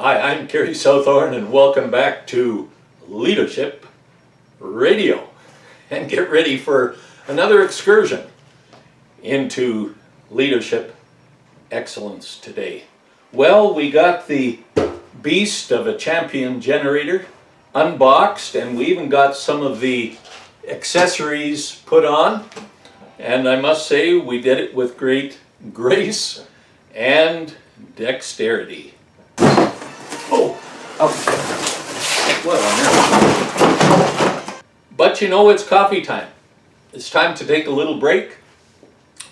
Hi, I'm Kerry Southorn and welcome back to Leadership Radio. And get ready for another excursion into leadership excellence today. Well, we got the beast of a champion generator unboxed, and we even got some of the accessories put on. And I must say, we did it with great grace and dexterity. What on earth? But you know, it's coffee time. It's time to take a little break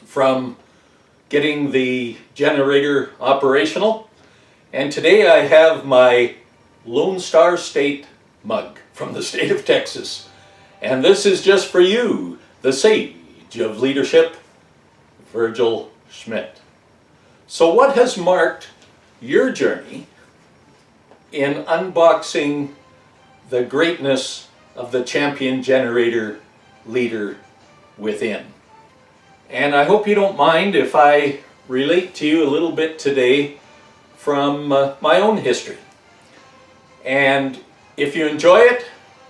from getting the generator operational. And today I have my Lone Star State mug from the state of Texas. And this is just for you, the sage of leadership, Virgil Schmidt. So what has marked your journey in unboxing the greatness of the champion generator leader within? And I hope you don't mind if I relate to you a little bit today from my own history. And if you enjoy it,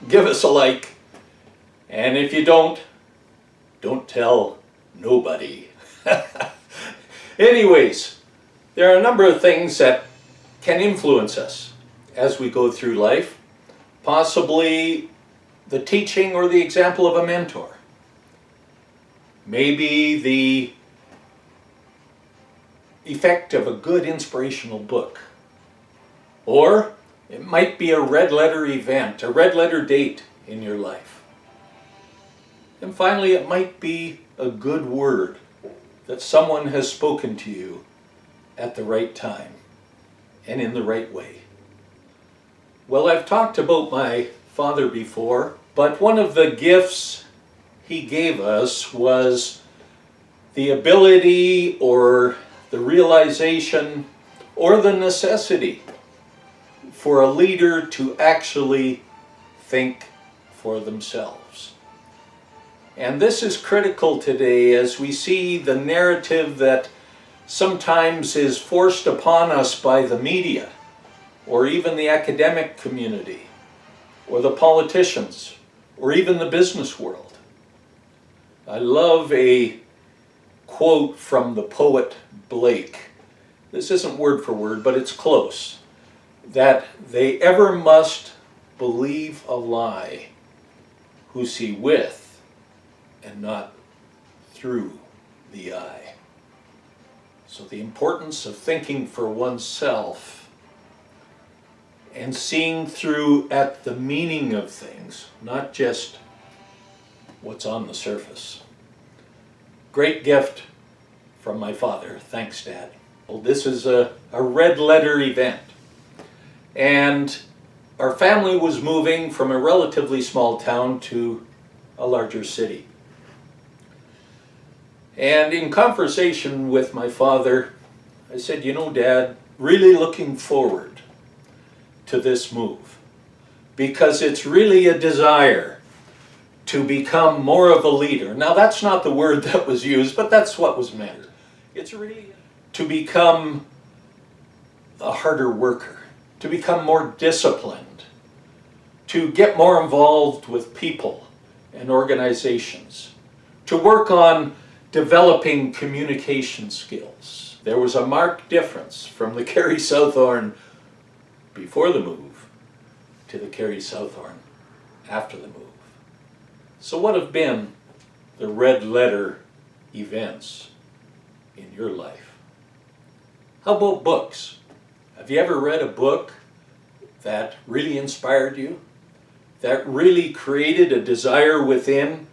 give us a like. And if you don't tell nobody. Anyways, there are a number of things that can influence us as we go through life. Possibly the teaching or the example of a mentor. Maybe the effect of a good inspirational book. Or it might be a red letter event, a red letter date in your life. And finally, it might be a good word that someone has spoken to you at the right time and in the right way. Well, I've talked about my father before, but one of the gifts he gave us was the ability or the realization or the necessity for a leader to actually think for themselves. And this is critical today as we see the narrative that sometimes is forced upon us by the media, or even the academic community, or the politicians, or even the business world. I love a quote from the poet Blake. This isn't word for word, but it's close. That they ever must believe a lie who see with and not through the eye. So the importance of thinking for oneself and seeing through at the meaning of things, not just what's on the surface. Great gift from my father. Thanks, Dad. Well, this is a red letter event. And our family was moving from a relatively small town to a larger city. And in conversation with my father, I said, you know, Dad, really looking forward to this move, because it's really a desire to become more of a leader. Now, that's not the word that was used, but that's what was meant. It's really to become a harder worker, to become more disciplined, to get more involved with people and organizations, to work on developing communication skills. There was a marked difference from the Kerry Southorn before the move to the Kerry Southorn after the move. So what have been the red letter events in your life? How about books? Have you ever read a book that really inspired you? That really created a desire within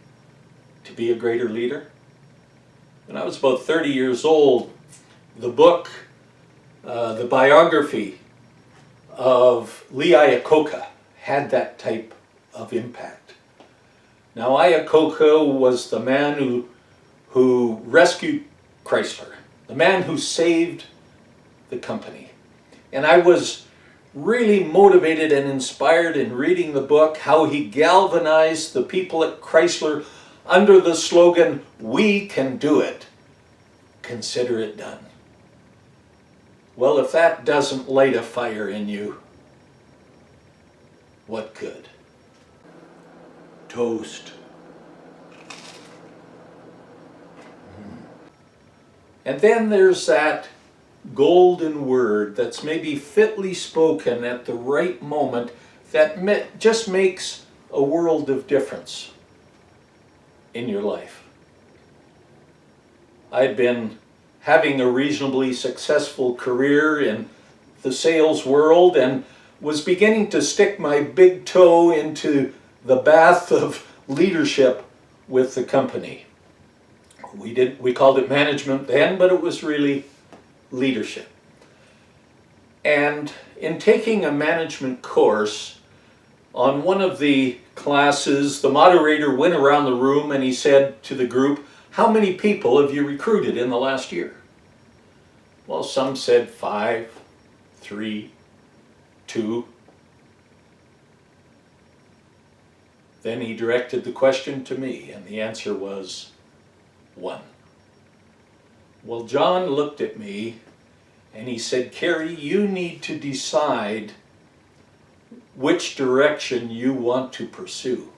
to be a greater leader? When I was about 30 years old, the book, the biography of Lee Iacocca had that type of impact. Now, Iacocca was the man who rescued Chrysler, the man who saved the company. And I was really motivated and inspired in reading the book, how he galvanized the people at Chrysler under the slogan, "We can do it. Consider it done." Well, if that doesn't light a fire in you, what could? Toast. And then there's that golden word that's maybe fitly spoken at the right moment that just makes a world of difference in your life. I'd been having a reasonably successful career in the sales world and was beginning to stick my big toe into the bath of leadership with the company. We called it management then, but it was really leadership. And in taking a management course, on one of the classes, the moderator went around the room and he said to the group, "How many people have you recruited in the last year?" Well, some said 5, 3, 2. Then he directed the question to me, and the answer was 1. Well, John looked at me and he said, "Kerry, you need to decide which direction you want to pursue.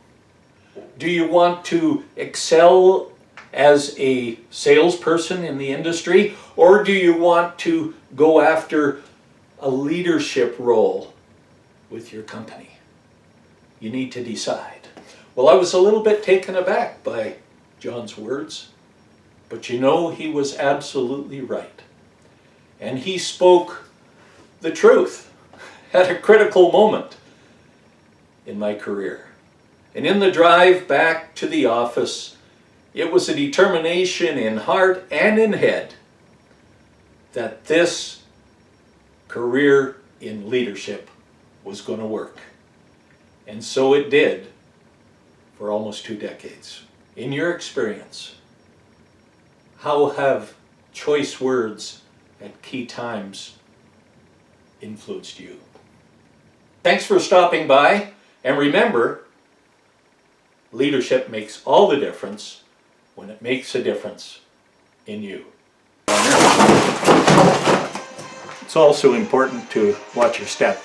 Do you want to excel as a salesperson in the industry, or do you want to go after a leadership role with your company? You need to decide." Well, I was a little bit taken aback by John's words, but you know, he was absolutely right. And he spoke the truth at a critical moment in my career. And in the drive back to the office, it was a determination in heart and in head that this career in leadership was going to work. And so it did for almost 2 decades. In your experience, how have choice words at key times influenced you? Thanks for stopping by, and remember, leadership makes all the difference when it makes a difference in you. It's also important to watch your step.